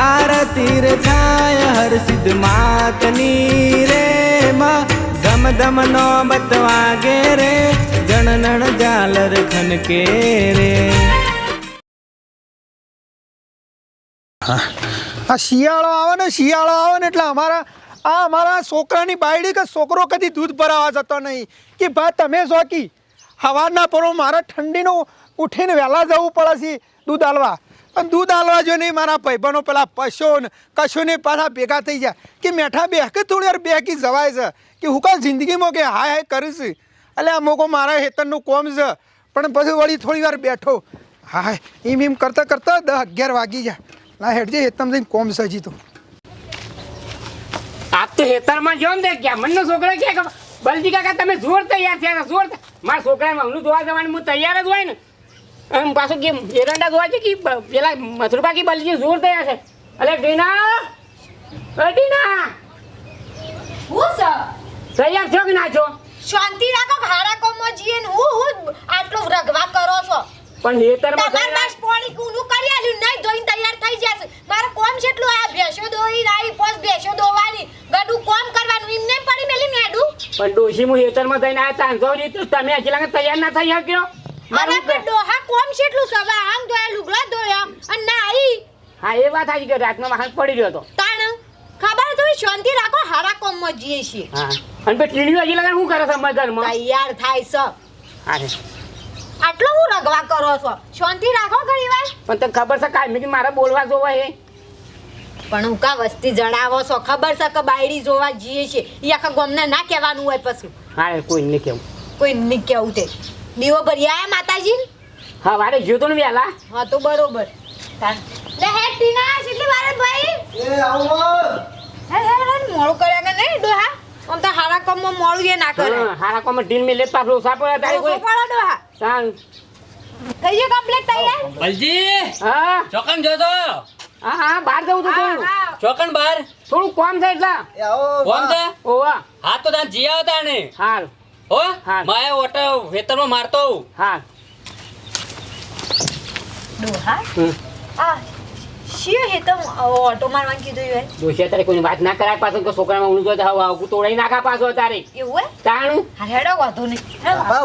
આરતી રે થાય હર સિદ્ધ માતની રે માં ધમ ધમ નો બતવાગે રે જણનણ ઝાલર ખનકે રે. આ શિયાળો આવે ને એટલે અમારા છોકરાની બાયડી કે છોકરો કદી દૂધ ભરાવા જતો નહીં કે ભાઈ તમે શોકી સવારના પરો મારે ઠંડીનું ઉઠીને વહેલા જવું પડે છે દૂધ આલવા. અને દૂધ આલવા જો નહીં મારા ભાઈબંધો પેલા પશુને કશુને પાછા ભેગા થઈ જાય કે મેઠા બે કે થોડી વાર બેકી જવાય છે કે હું કાં જિંદગીમાં કે હાય હાય કરીશ એટલે આ મોકો મારા હેતરનું કોમ છે પણ પછી વળી થોડી વાર બેઠો હાય એમ કરતાં 10-11 વાગી જાય. ના હેડજે હેતમ જઈને કોમ સજી તો આપ તો હેતરમાં જો ને ક્યાં મનનો છોકરો કે બલજી કાકા તમે જોર તૈયાર થયા જોર મારા છોકરાને હમણાં જોવા જવાનું હું તૈયાર જ હોય ને આમ પાછું કે એરંડા જોવા છે કે પેલા મથુરબા કે બલજી જોર તૈયાર છે. અલે ડીના હું સર તૈયાર છો કે ના છો? શાંતિ રાખો ખારા કોમમાં જીએ ને હું આટલો રગવા કરો છો પણ હેતરમાં તમાર બસ પાણી કુનું કરી આલ્યું નહીં ધોઈને તૈયાર થઈ જશે. મારો કોમ કેટલું આ ભેંસો દોઈ રાઈ પોસ ભેંસો દોવાની ગડું કોમ કરવાનું એમ નહીં પડી મેલી મેડું. પણ ડોશી હું હેતરમાં જઈને આ ચાંસો તો તમે હજી લાગે તૈયાર ના થઈ શક્યો. અરે પણ ડોહા કોમ કેટલું સવા આમ ધોયા લુગડા ધોયા અને ના આઈ. હા એ વાત સાચી કે રાતનો વાહન પડી રહ્યો હતો તાણ ખબર તો શાંતિ રાખો હારા કોમમાં જીએ છીએ. હા અને પે ટીડીઓ હજી લાગે શું કરે છે મગરમાં તૈયાર થાય છે અરે આટલો હું રગવા કરો છો શાંતિ રાખો ઘણી વાર. પણ તને ખબર છે કાયમી મારે બોલવા જોવા એ પણ હું કા વસ્તી જણાવો છો ખબર છે કે બાયડી જોવા જઈએ છે એ આખા ગામને ના કહેવાનું હોય પછી. હા કોઈ નહીં કેવું કોઈ નહીં કેવું તે દીવો ભરી આયા માતાજી. હા વારે જ્યો તો ને વેલા. હા તો બરોબર લે હે ટીના કેટલી વાર ભાઈ એ આવો હે મોળું કર્યા કે નહીં ડોહા આમ તો હારા કામમાં મોળું એ ના કરે. હારા કોમાં ઢીલ મે લેતા આપણો સાપડા તારી કોઈ પાડો ડોહા ચાલ થઈ ગયો કમ્પ્લીટ તૈયાર. બલજી હા ચોકન જોતો હા બહાર જવું તો થોડું ચોકન બાર થોડું કોમ છે એટલે કોણ છે ઓવા હા તો તાન જી આવતા ને હાલ હો હા. માય ઓટો વેતરમાં મારતો હાલ ડોહા આ શિયો હે તો ઓટો મારવાનું કીધું હોય દોશી તારે કોઈ વાત ના કરાય પાછો કે છોકરામાં ઊંઘ જો હાવ આવું તોડાઈ નાખા પાછો તારે એવું હે તાણું હા હેડો વાંધો નહીં હેડો. હા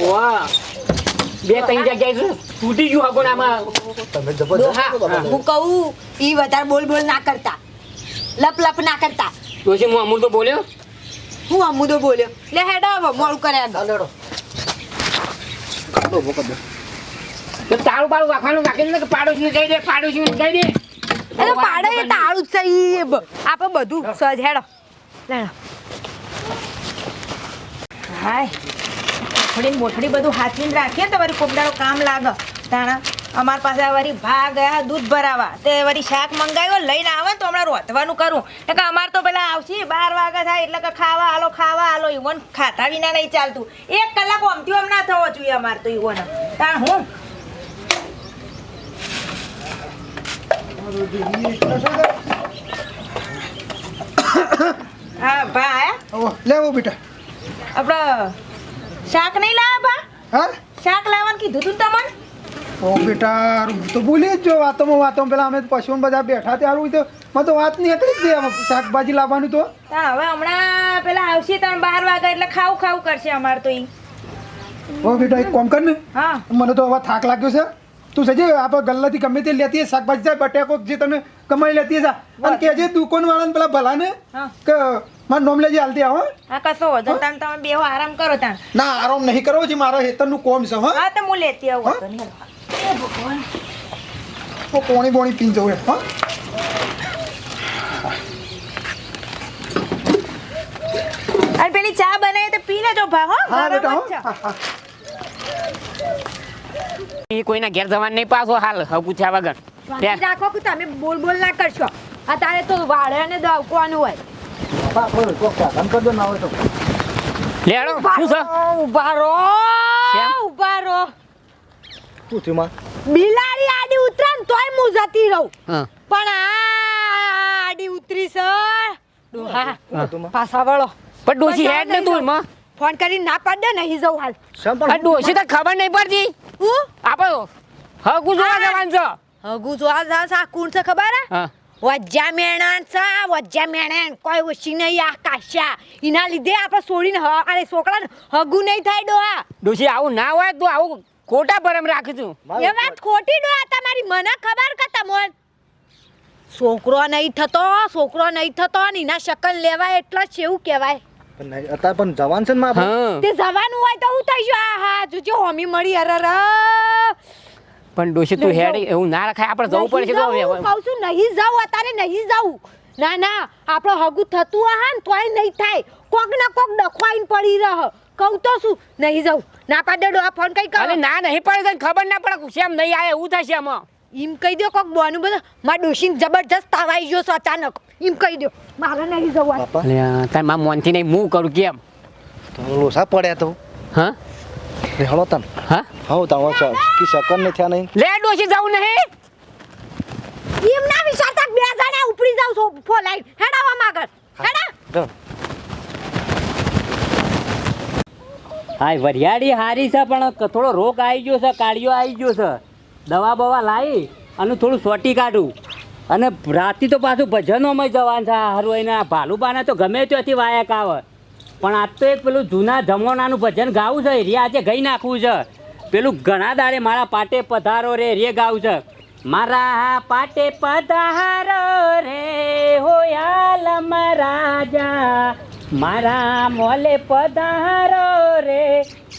ઓવા બે ત્રણ જગ્યાએ તૂટી ગયું હગોણામાં ડોહા હું કહું ઈ વધારે બોલ ના કરતા લપ ના કરતા. દોશી હું અમૂલ તો બોલ્યો હું અમુદો બોલ્યો લે હેડો હવે મોડું કર્યા તો તારું પાડું વાખવાનું વાકી ને કે પાડોશી કહી દે પાડોશી કહી દે એ તો પાડે એ તાળું જ છે ઈ આપણે બધું સજ હેડો લેડો હાય મોઠડી મોઠડી બધું હાથવીને રાખીએ તો વળી કોકડારો કામ લાગે તાણા અમાર પાસે વળી ભા ગયા દૂધ ભરાવા તે વળી શાક મંગાવ્યો લઈને આવે તો હમણાં રોધવાનું કરું એટલે કે અમાર તો પેલા આવશે 12 વાગ્યા થાય એટલે કે ખાવા આલો ઈવન ખાતા વિના નહીં ચાલતું 1 કલાક ઓમથી ઓમ ના થવો જોઈએ અમાર તો ઈવન તાણ હું હા ભા આયા લેવો બેટા આપણે શાક નહીં લાવ્યા ભા હા શાક લાવવાનું કીધું તું તમને ઓ બેટા હું તો ભૂલી જ જો વાતોમાં પેલા અમે પશુઓને બધા બેઠા ત્યારે તો મેં તો વાત નહીં કરી જ શાકભાજી લાવવાનું તો હવે હમણાં પેલા આવશે તમે 12 વાગે એટલે ખાવું કરશે અમાર તો ઈ ઓ બેટા એક કામ કર ને હા મને તો હવે થાક લાગ્યો છે તું સજે આપણે ગલ્લાથી ગમે તે લેતી હોય શાકભાજી જાય બટેકો જે તમે કમાઈ લેતી જા અને કહેજે દુકાનવાળાને પેલા ભલાને હા. કે મારું નામ લેજે હાલતી આવો હા કશો વધો તમે બેહો આરામ કરો તાણ ના આરામ નહીં કરવો છે મારા હેતરનું કોમ છે હા તો હું લેતી આવું હા? તો નહીં પોણી પી જવું હા અને પેલી ચા બનાવી તો પી લેજો ભા હો હા ગરમ બેટા જ છે. હા એ કોઈના ઘેર જવાનું નહીં પાછો હાલ હવે પૂછ્યા વગર શાંતિ રાખો કે તમે બોલ ના કરશો અત્યારે તો વાળે ને દવકવાનું હોય લેડો શું છે ઉભા રહો કેમ? ઉભા રહો બિલાડી આડી ઉતરે ને તોય હું જતી રહું હા પણ આ આડી ઉતરી છે ડોહા પાછા વળો પણ ડોશી હેડ ને તું એમાં ફોન કરીને ના પાડ દે નહીં જવું હાલ પણ ડોશી તો ખબર નહીં પડતી હું આપો હગું જોવા જવાનું છે. હગુ જો આ કોણ છે ખબર હે? હા વજ્જા મેણન છે, વજ્જા મેણન કોઈ ઓછી નહીં આ કાશ્યા. એના લીધે આપણે છોડીને અરે છોકરાને હગુ નહીં થાય ડોહા. ડોશી આવું ના હોય તું આવું ખોટા ભરમ રાખી તું. એ વાત ખોટી ડોહા તમારી. મને ખબર કે તમોન છોકરો નહીં થતો ને એના શકન લેવાય એટલે જ એવું કહેવાય. પણ નહીં, અત્યારે પણ જવાન છે ને માં આપણે. હા તે જવાનું હોય તો હું થઈ ગયો. હા જોજો હોમી મળી અરર. પણ ડોશી તું હેડ એવું ના રખાય આપણે જવું પડે છે તો હવે. કહું છું નહીં જાઉં અત્યારે નહીં જાઉં. ના આપણો હગું થતું હા ને તોય નહીં થાય. કોક ના કોક ડખવાઈને પડી રહ. કહું તો શું નહીં જાઉં. ના પાડે ડોહા ફોન કઈ અરે કરો. ના નહીં પડે તને ખબર ના પડે શેમ નહીં આવે એવું થશે આમાં. એમ કહી દો કોક બોનું બધું મારા ડોશીને જબરજસ્ત તાવ આવી ગયો છે અચાનક. એમ કહી દો મારે નહીં જવું. બાપા તાર માં મોનથી નહીં હું કરું કેમ. તો લોસા પડ્યા તો હા રે હળો તન. હા હા તારો કી શકન ને થયા નહીં. લે ડોશી જવું નહીં. એમ ના વિચારતા બે જણા ઉપડી જાવ છો ફોલાઈ હેડાવા માગર હેડા. હાય વરિયાળી હારી છે પણ થોડો રોગ આવી ગયો છે, કાળિયો આવી ગયો છે. દવા બવા લાવી અને થોડું સોટી કાઢું અને રાતે તો પાછું ભજનોમાં જવાનું છે. હારું એને ભાલુબાના તો ગમે ત્યાંથી વાયક આવે પણ આજ તો એક પેલું જૂના જમાનાનું ભજન ગાવું છે. રે આજે ગઈ નાખવું છે. પેલું ઘણા દાડે મારા પાટે પધારો રે રે ગાવું છે. મારા પાટે પધારો રે હોયાલમ રાજા, મારા મોલે પધારો રે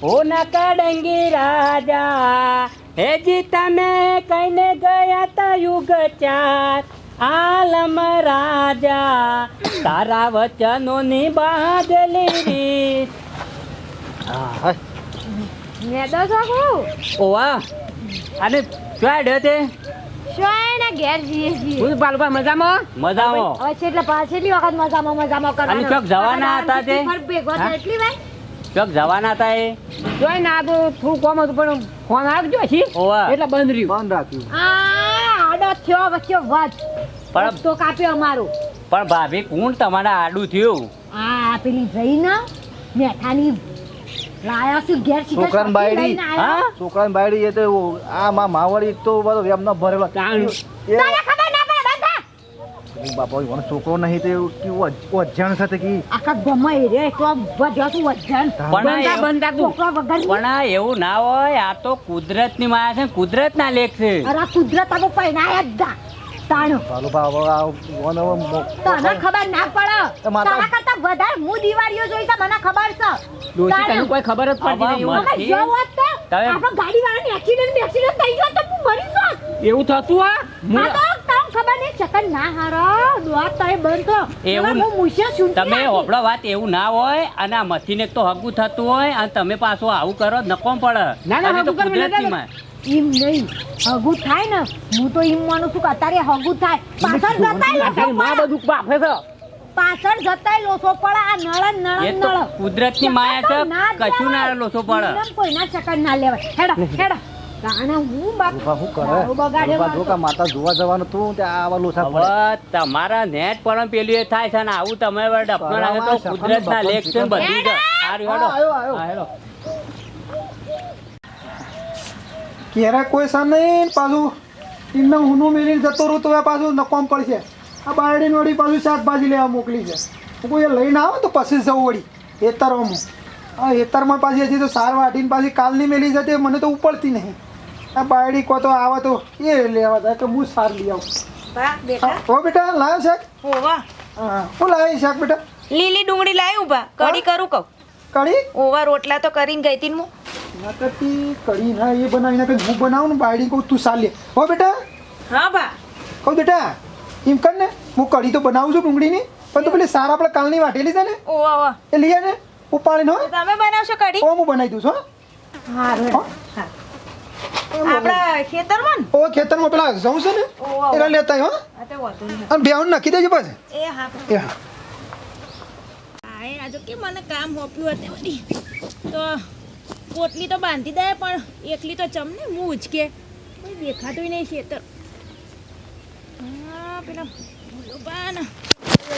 ઓ નકડંગી રાજા. હેજી તમે કઈને ગયા તા યુગ ચાર આલમ રાજા, તારા વચનોની બાદલી રીત. હા મે દો છો ઓવા અને ક્યાં ડે તે શોયના ઘેર જઈએ છીએ. હું બાલુબા મજામાં. મજામાં હવે છેટલી વખત મજામાં કરવાનો. અને ચોક જવાના હતા તે? ભેગો હા? એટલી વાર ચોક જવાના હતા એ? જોઈ ના તો થોડું કોમ હતું પણ ફોન આવ્યો છે ઓવા. એટલે બંધ રહ્યું. બંધ રાખ્યું. આ આડો થયો વચ્ચે વચ પણ તો કાપ્યો અમારો. પણ ભાભી કોણ તમારા આડું થયું? આ પેલી જઈ ના મેઠાની લાયા છું ઘેર સીધા છોકરાને બાયડી. લઈને આયા. હા છોકરાની બાયડી એ તો આ માં માવડી તો બધો વેમ ન ભરેલો. તાણ. એ તને ખબર ના પડે બંધા. બાપા ઈવોનો છોકરો નહીં તે કેવું અજાણ સાથે કી આખા ગમે રે તો વધ્યો છું વજન. પણ બંધા તું. છોકરો વગર પણ આ એવું ના હોય. આ તો કુદરતની માયા છે, કુદરતના લેખ છે. અરે આ કુદરત આવો પૈણાય જ દા તાણો. ચાલો બા હવે આ ઈવોનો તને ખબર ના પડે. એ માતા- તારા કરતા વધારે હું દિવાળીઓ જોઈ છે મને ખબર છે. ડોશી તને કોઈ ખબર જ પડતી નહીં એવું. અમે જો હોત તો તમે- આપણો ગાડીવાળાને એક્સિડન્ટ થઈ ગયો તો હું મરી જાત. એવું થતું હા આ તો તને ખબર નહીં ચકન ના હારો દોત તય બંધ થો. એવું હું મુશે સુનતી તમે હતી. હોબળો વાત એવું ના હોય અને આ મથીને તો હગું થતું હોય અને તમે પાછું આવું કરો નકોમ પડે. ના, ના, અને તો હગું કરવું કુદરતની ના, માયા. એમ નહીં હગું થાય ને હું તો એમ માનું છું કે અત્યારે હગું થાય પાછળ જતાય લોસો માં પડે. બધું બાફે છે. પાછળ જતાય લોસો પડે આ નળ એ નળ તો નળ કુદરતની માયા છે, કશું ના લોસો પડે. કોઈના ચક્કર ના લેવાય હેડો હેડો તાણે હું બાપ રૂપા શું કરે દારૂ બગાડ્યો રૂપા જો કે માતા જોવા જવાનું તું ત્યાં આવા લોસા પડે. હવે તમારા નેટ પણ પેલું એ થાય છે ને આવું તમે ડફણ આવે તો કુદરતના લેખ છે ને બધું છે. સારું હેડો. આયો. હા, હેડો. ક્યારે કોઈ સા નહીં પાછું એમને ઊનું મેળીને જતો રહું તો એ પાછું નકોમ પડશે. આ બાયડીને વળી પાછું શાકભાજી લેવા મોકલી છે. હું કોઈ લઈને આવો તો પછી જવું વળી હેતરમાં. આ હેતરમાં પાછી હજી તો સાર વાટીને પાછી કાલની મેલી જતી મને તો ઉપડતી નહીં. આ બાયડી કો તો આવે તો એ લેવા જાય કે હું સાર લઈ આવું. બા બેટા હો બેટા લાવ્યો શાક? ઓવા હા હું લાવી શાક બેટા? લીલી ડુંગળી લાવ્યું બા કઢી કરું કહું કઢી ઓવા રોટલા તો કરીને ગઈ તી હું ના કરતી કઢી ના એ બનાવીને કંઈ હું બનાવું ને બાયડી કહું તું સાર લે. હો બેટા હા બા કહું બેટા એમ કર ને હું કઢી તો બનાવું છું ડુંગળીની પણ તું પેલી સાર આપણે કાલની વાટેલી છે ને ઓવા ઓવા એ લઈએ ને ઉપાડીને હો તમે બનાવશો કઢી ઓ હું બનાવી દઉં છું હારું હો? હા આપણા ખેતરમાં ને ઓ ખેતરમાં પેલા જવું છે ને ઓવા એના લેતા હો આ તો વાંધો નહીં. અને બેહું નાખી દેજો પછી એ હા એ હા આય આ જો કે મને કામ હોપ્યું હતું વળી તો પોટલી તો બાંધી દે પણ એકલી તો ચમ ને હું ઉચકે કોઈ દેખાતું નહીં ખેતર હા પેલા ભોલુબા ને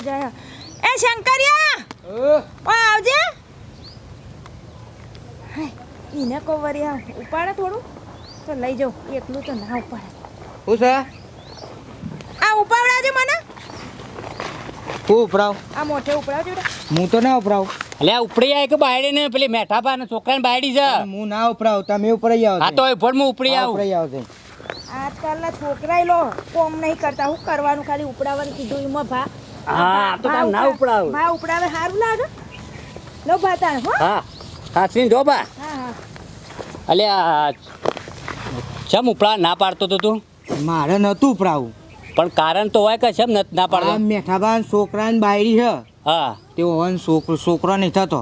જાય એ શંકરિયા ઓય આવજે હાય, ઈને કો વરિયા ઉપાડે થોડું તો લઈ જાઉં એકલું તો ના ઉપાડે. શું છે આ ઉપાવડાવજે મને. હું ઉપરાવ આ મોઢે ઉપાવજો બેટા. હું તો ના ઉપરાવ એટલે આ ઉપડી આવે કે બાયડી ને પેલી મેઠાપા ને છોકરાને બાયડી છે. હું ના ઉપરાવ તમે ઉપરાઈ આવો હા તો ફોન હું ઉપડી આવું. ઉપરાઈ આવશે આજકાલના છોકરાય લો કોમ નહીં કરતા. હું કરવાનું ખાલી ઉપડાવવાનું કીધું એમાં ભા. હા તો તાર ના ઉપડાવું. ભા ઉપડાવે સારું લાગે. લો ભાતા હો. હા સાચવીને જો બા. હા હા. અલ્યા ચમ ઉપડા ના પાડતો તો તું? મારે નતું ઉપરાવું પણ કારણ તો હોય કે ચમ ના પાડતો? મેઠાબા છોકરાની બાયડી છે હા તે હોવાનો છોકરો નહીં થતો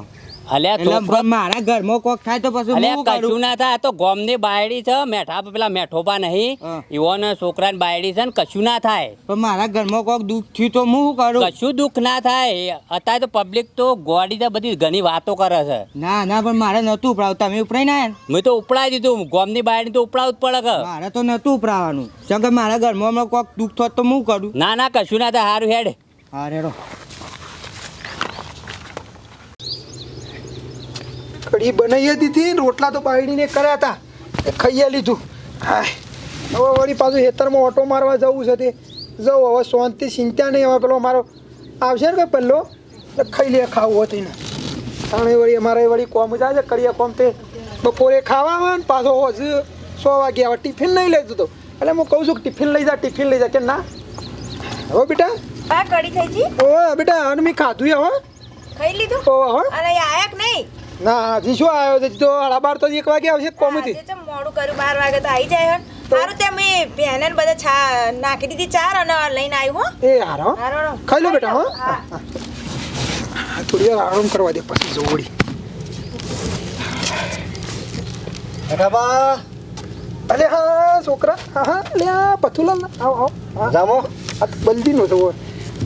અલ્યા એટલે છોકરો મારા ઘરમાં કોક થાય તો પછી અલ્યા હું કશું કરું ના થાય. આ તો ગોમની બાયડી છે મેઠા પેલા મેઠોબા નહીં હા. ઈવોને છોકરાની બાયડી છે ને કશું ના થાય. પણ મારા ઘરમાં કોક દુઃખ થયું તો હું શું કરું કશું દુઃખ ના થાય. અત્યારે તો પબ્લિક તો ગોડી તો બધી ઘણી વાતો કરે છે. ના ના પણ મારે નતું ઉપરાવું તમે ઉપરાઈ ના આયા ને? મેં તો ઉપડાવી દીધું. ગોમની બાયડી તો ઉપડાવવું જ પડે કે. મારે તો નતું ઉપરાવાનું કેમ કે મારા ઘરમાં હમણાં કોક દુઃખ થોત તો હું કરું ના ના કશું ના થાય. સારું હેડ. હા રેડો કઢી બનાવી દીધી રોટલા તો બાયડીને કર્યા હતા એ ખાઈ લીધું. હા હવે વળી પાછું ખેતરમાં ઓટો મારવા જવું છે તે જવું હવે શાંતિ ચિંતા નહીં. હવે પેલો મારો આવશે ને કે પહેલો એટલે ખાઈ લે ખાવું હતું ને તાણે વળી અમારે વળી કોમ જાય છે કરીએ કોમ તે બપોરે ખાવા આવે ને પાછો હજુ 100 વાગે આવે ટિફિન નહીં લઈ જતો એટલે હું કહું છું કે ટિફિન લઈ જા કે ના હવે બેટા આ કઢી થઈ જી. ઓ બેટા હવે મેં ખાધું હવે ખાઈ લીધું. ઓ હવે અને આયા કે નહીં? ના હજી શું આવ્યો છે તો 12:30 તો 1 વાગે આવશે કોમથી. આજે ચમ મોડું કર્યું 12 વાગે તો આવી જાય હન. સારું તે મેં બેનને બધા છા નાખી દીધી ચાર અને લઈને આવ્યું હો. એ હારો હારો ખાઈ લો બેટા હો હા. થોડી વાર આરામ કરવા દે પછી જોડી મેઠાબા અલે હા છોકરા હા હા અલે આ પથુલાલ આવો આવો હા. જામો આ બલદીનો છે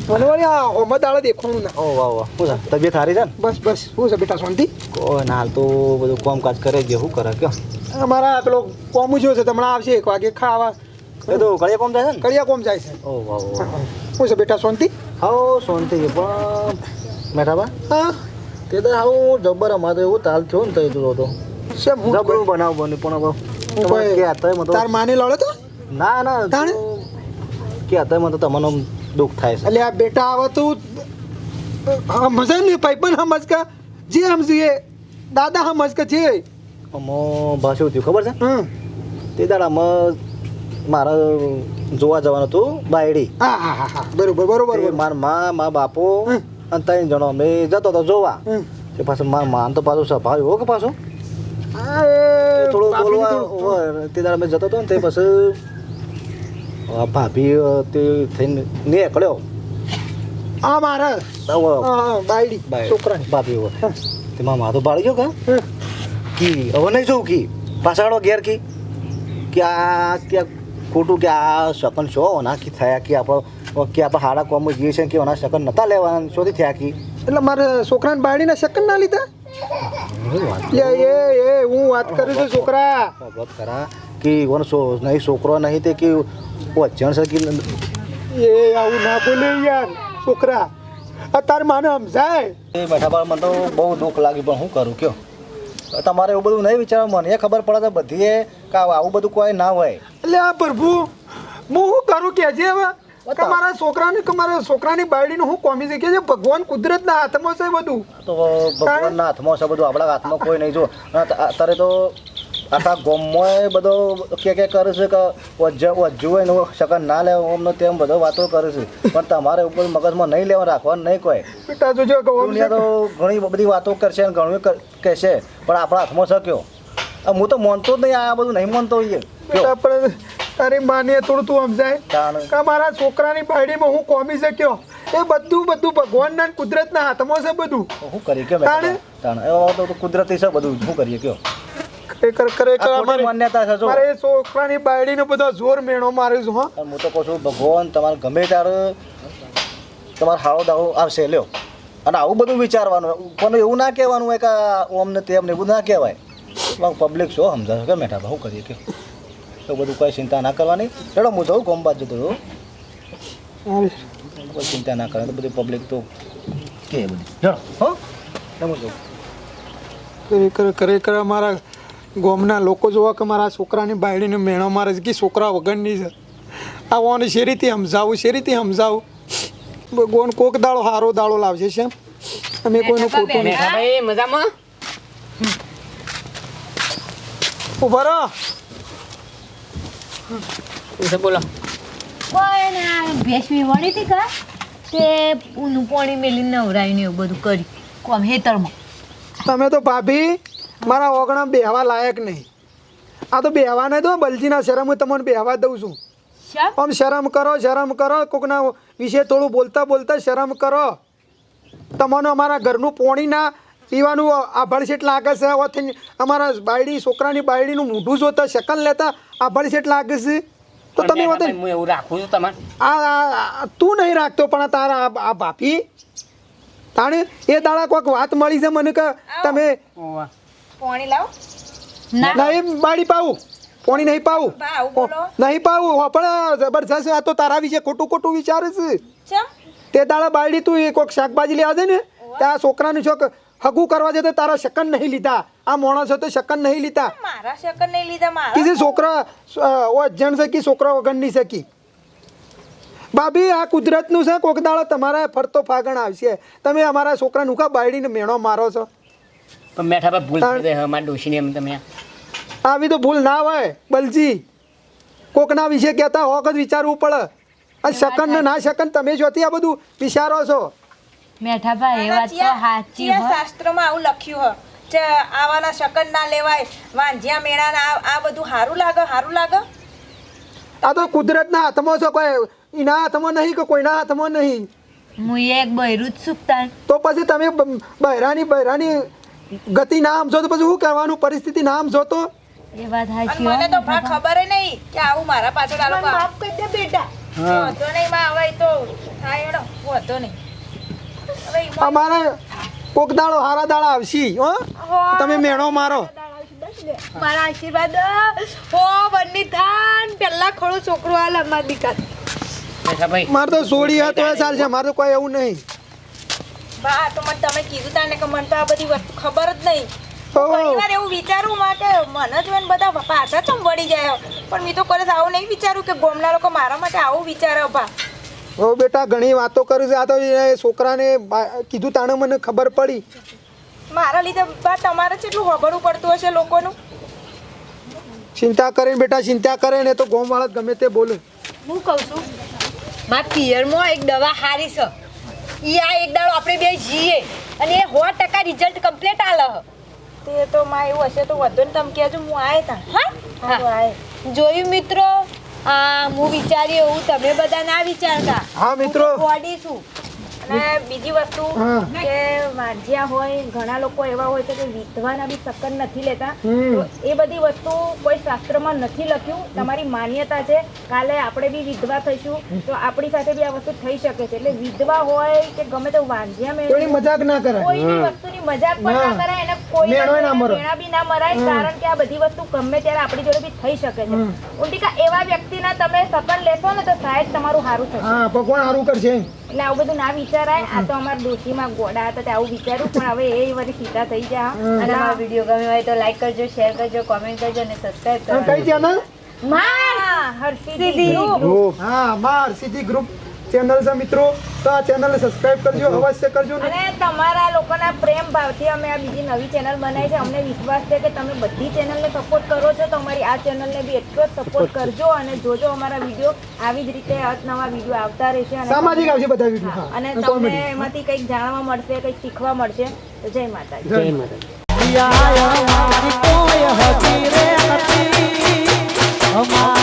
મને વળી આ હોમત દાડા દેખવાનું ના ઓ વાહ વાહ શું છે તબિયત સારી છે ને બસ શું છે બેટા શાંતિ કોઈ ના હાલ તો બધું કામકાજ કરે છે શું કરે કયો અમારા પેલો કોમુ જો છે હમણાં આવશે 1 વાગે ખાવા એ તો કડિયા કામ થાય છે ને કડિયા કોમ જાય છે ઓ વાહ વાહ શું છે બેટા શાંતિ હાઉ શાંતિ છે પણ મેઠાબા હા તે તો હાઉ જબ્બર અમારે તો એવું તાલ થયો ને તઈ તો શેમ હું જબરું બનાવ બની પણ હવે હું તમારે કોઈ- કે હતા એમાં તો તાર માને લડો તો ના ના તાણે? કે હતા એમાં તો તમને દુઃખ થાય છે એટલે આ બેટા આવે તું સમજ ને ભાઈબંધ સમજ કે જે સમજીએ દાદા સમજ કે જે અમો ભાષા થયું ખબર છે હમ તે દાડામાં મારે જોવા જવાનું હતું બાયડી હા હા હા હા બરોબર બરોબર તે માર માં મા બાપો હમ. અને 3 જણો અમે જતો તો જોવા હમ. તે પાછું માર માન તો પાછું સ્વભાવ એવો કે પાછું આ થોડું બાપીને બોલવા થોડું- ઓવર તે દાડે અમે જતો હતો ને તે પછી આ ભાભી તે થઈને નીકળ્યો આ મારા હા બાયડી છોકરાની ભાભી ઓવર હા. તેમાં માથું ભાળી ગયો કા હમ. કી હવે નહીં જોઉં કી પાછાડો ઘેર કી કે આ કે ખોટું કે આ શકન શો નાખી થયા કે આપણે હાડા કોમ જઈએ છે કે ઓના શકન નતા લેવાના શોધી થયા કી એટલે મારે છોકરાને બાયડીના સેકન્ડ ના લીધા લે એ હું વાત કરું છું છોકરા વાત કરા કે ઓનો નહીં છોકરો નહીં તે કે વચન છે કે એ આવું ના બોલે યાર છોકરા આ તાર માને સમજાય એ બેઠા બાર મને તો બહુ દુઃખ લાગ્યું પણ શું કરું કયો તમારે એવું બધું નહીં વિચારવા મને ખબર પડે છે બધીએ કે આવું બધું કોઈ ના હોય એટલે આ પ્રભુ હું શું કરું કે જે હવે કે મારા છોકરાની બાયડીનું હું કોમી છે કે જે ભગવાન કુદરતના હાથમાં છે બધું તો ભગવાનના હાથમાં છે બધું આપણા હાથમાં કોઈ નહીં જો અત્યારે તો આખા ગામમાં બધો કે કરે છે કે વજ્જુ હોય ને શકન ના લે અમને તેમ બધો વાતો કરે છે પણ તમારે ઉપર મગજમાં નહીં લેવા રાખવાનું નહીં કોઈ બેટા જોજો કે ઓમ દુનિયા તો ઘણી બધી વાતો કરશે અને ઘણું કહેશે પણ આપણા હાથમાં છે કયો હું તો માનતો જ નહીં આ બધું નહીં માનતો હોઈએ બેટા પણ તારી માને થોડું તું સમજાય તાણ કે મારા છોકરાની બાયડીમાં હું કોમી શક્યો એ બધું ભગવાનના ને કુદરતના હાથમાં છે બધું શું કરીએ કે તાણ તો કુદરતી છે બધું શું કરીએ કયો ખરેખર આ ખોટી માન્યતા છે જો. મારે એ છોકરાની બાયડીનો બધો જોર મેણો માર્યો છું હા અને હું તો કહું છું ભગવાન તમારે ગમે ત્યારે તમારે હાળો દાવો આવશે લ્યો અને આવું બધું વિચારવાનું પણ એવું ના કહેવાનું હોય કે ઓમ ને તેમ ને એવું ના કહેવાય પબ્લિક શું સમજાવે કે મેઠા શું કરીએ કે તો બધું કોઈ ચિંતા ના કરવાની ચલો હું જઉં કોમ બાદ જતો રહું કોઈ ચિંતા ના કરે તો બધી પબ્લિક તો કે બધી ચલો હો હું જઉં ખરેખર અમારા ગામના લોકો જોવા કે મારા છોકરાની બાયડીને મેણો મારે છે કે છોકરા વગરની છે આ ઓને શેરીથી સમજાવું ભગવાન કોક દાડો હારો દાડો લાવશે છે અમે કોઈનું ખોટું નહીં મેઠાભાઈ મજામાં ઉભા રહો એ બોલો કોઈ ના ભેસવી વળી હતી કા તે ઊનું પાણી મેલીને નવરાઈને એવું બધું કરી કોમ હેતરમાં તમે તો ભાભી મારા ઓગણા બેહવા લાયક નહીં આ તો બેહવા નહીં તો બલજીના શરમ હું તમને બેહવા દઉં છું શા આમ શરમ કરો કોકના વિશે થોડું બોલતા શરમ કરો તમને અમારા ઘરનું પોણી ના પીવાનું આભળશેટ લાગે છે ઓથી અમારા બાયડી છોકરાની બાયડીનું મોઢું જોતા શકન લેતા આભળશેટ લાગે છે તો તમે મેઠાભાઈ, હું એવું રાખું છું તમારે આ તું નહીં રાખતો પણ તારા આ ભાભી તાણે એ દાડા કોઈક વાત મળી છે મને કે તમે ઓવા. પાણી લાવ નહીં બાળી પાવું પોણી નહીં પાવું બા આવું બોલો નહીં પાવું પણ જબરજસ્ત આ તો તારા વિશે ખોટું વિચારે છે ચમ તે દાડા બાયડી તું એ કોઈક શાકભાજી લેવા દે ને ત્યાં છોકરાનું છોક હગું કરવા જતો તારા શકન નહીં લીધા આ માણસ હતો શકન નહીં લીધા મારા શકન નહીં લીધા મારા કીધું છોકરા ઓ જણ શકી છોકરા વગર નહીં શકી ભાભી આ કુદરતનું છે કોક દાડો તમારા ફરતો ફાગણ આવશે તમે અમારા છોકરાનું કા બાયડીને મેણો મારો છો પણ મેઠાભાઈ ભૂલ કરી દે અમારા ડોશીને એમ તમે આવી તો ભૂલ ના હોય બલજી કોકના વિશે કહેતા હોક જ વિચારવું પડે આ શકન ને ના શકન તમે જોતી આ બધું વિચારો છો મેઠાભાઈ એ વાત તો સાચી ચિયા હો શાસ્ત્રમાં આવું લખ્યું હ કે આવાના શકન ના લેવાય વાંજ્યા મેળાના આ બધું સારું લાગે આ તો કુદરતના હાથમાં છે કોઈ એના હાથમાં નહીં કે કોઈના હાથમાં નહીં હું એક બૈરું જ સુકતા તો પછી તમે બહેરાની ગતિ ના સમજો તો પછી શું કરવાનું પરિસ્થિતિ ના સમજો તો એ વાત અને સાચી હો મને તો ભા ખબર નહીં કે આવું મારા પાછળ આ લોકો માફ કરી દે બેટા વાંધો નહીં માં હવે તો થાય એનો વાંધો નહીં હવે ઈમાં અમારે કોક દાડો હારા દાડા આવશી હો તમે મેણો મારો મારા આશીર્વાદ હો બની થાન પેલા ખોડું છોકરો હાલ અમાર દીકરા મેઠાભાઈ મારે તો સોડી હતો એ ચાલશે મારે તો કોઈ એવું નહીં બા તો મને તમે કીધું તાને કે મને તો આ બધી વસ્તુ ખબર જ નહીં ઓહો. ઘણીવાર એવું વિચારું માં કે મને જોઈને બધા પાછા ચમ વળી જાય પણ મેં તો કદાચ આવું નહીં વિચારું કે ગામના લોકો મારા માટે આવું વિચારે ભા હો બેટા ઘણી વાતો કરું છે આ તો એ છોકરાને કીધું તાણે મને ખબર પડી મારા લીધે બા તમારે કેટલું ખબરવું પડતું હશે લોકોનું ચિંતા કરે ને બેટા ચિંતા કરે ને તો ગોમવાળા ગમે તે બોલે હું કહું છું મારા પિયરમાં એક દવા હારી છે ઈ આ એક દાડો આપણે બે જઈએ અને એ 100% રિઝલ્ટ કમ્પ્લીટ આલે તે તો માં એવું હશે તો વધુ ને તમે કહેજો હું આય તા હા આય જોયું મિત્રો હું વિચારી એવું તમે બધા ના વિચારતા હા મિત્રો બોડી છું અને બીજી વસ્તુ હા. કે વાંજ્યા હોય ઘણા લોકો એવા હોય છે કે વિધવાના બી સકન નથી લેતા તો એ બધી વસ્તુ કોઈ શાસ્ત્રમાં નથી લખ્યું તમારી માન્યતા છે કાલે આપણે બી વિધવા થઈશું તો આપણી સાથે બી આ વસ્તુ થઈ શકે છે એટલે વિધવા હોય કે ગમે તે વાંજ્યા કોઈની મેળવી મજાક ના કરાય કોઈની વસ્તુની મજાક પણ ના ના. કરાય અને કોઈ મેણોય ના મરે. મેણા બી ના મરાય કારણ કે આ બધી વસ્તુ ગમે ત્યારે આપણી જોડે બી થઈ શકે છે ઉલટીકા એવા વ્યક્તિના તમે સકન લેશો ને તો શાયદ તમારું સારું થશે હા ભગવાન સારું કરશે એટલે આવું બધું ના વિચારાય આ તો અમારા ડોશીમાં ગોડા હતા તે આવું વિચાર્યું પણ હવે એ વળી સીધા થઈ ગયા અને અમારો વિડીયો ગમ્યો હોય તો લાઈક કરજો શેર કરજો કોમેન્ટ કરજો અને સબસ્ક્રાઇબ હા, કઈ ચેનલ હર્ષિદી ગ્રુપ હા માર સીધી ગ્રુપ ચેનલ છે મિત્રો તો આ ચેનલને સબસ્ક્રાઇબ કરજો અવશ્ય કરજો ને અને તમારા લોકોના પ્રેમ ભાવથી અમે આ બીજી નવી ચેનલ બનાવી છે અમને વિશ્વાસ છે કે તમે બધી ચેનલને સપોર્ટ કરો છો તો અમારી આ ચેનલને બી એટલો જ સપોર્ટ કરજો અને જોજો અમારા વિડીયો આવી જ રીતે નવા વિડીયો આવતા રહેશે અને સામાજિક આવશે બધા વિડીયો હા, અને હા તમને કોમેડી એમાંથી કંઈક જાણવા મળશે કંઈક શીખવા મળશે તો જય માતાજી જય માતા કોઈ હતી રે નથી અમાર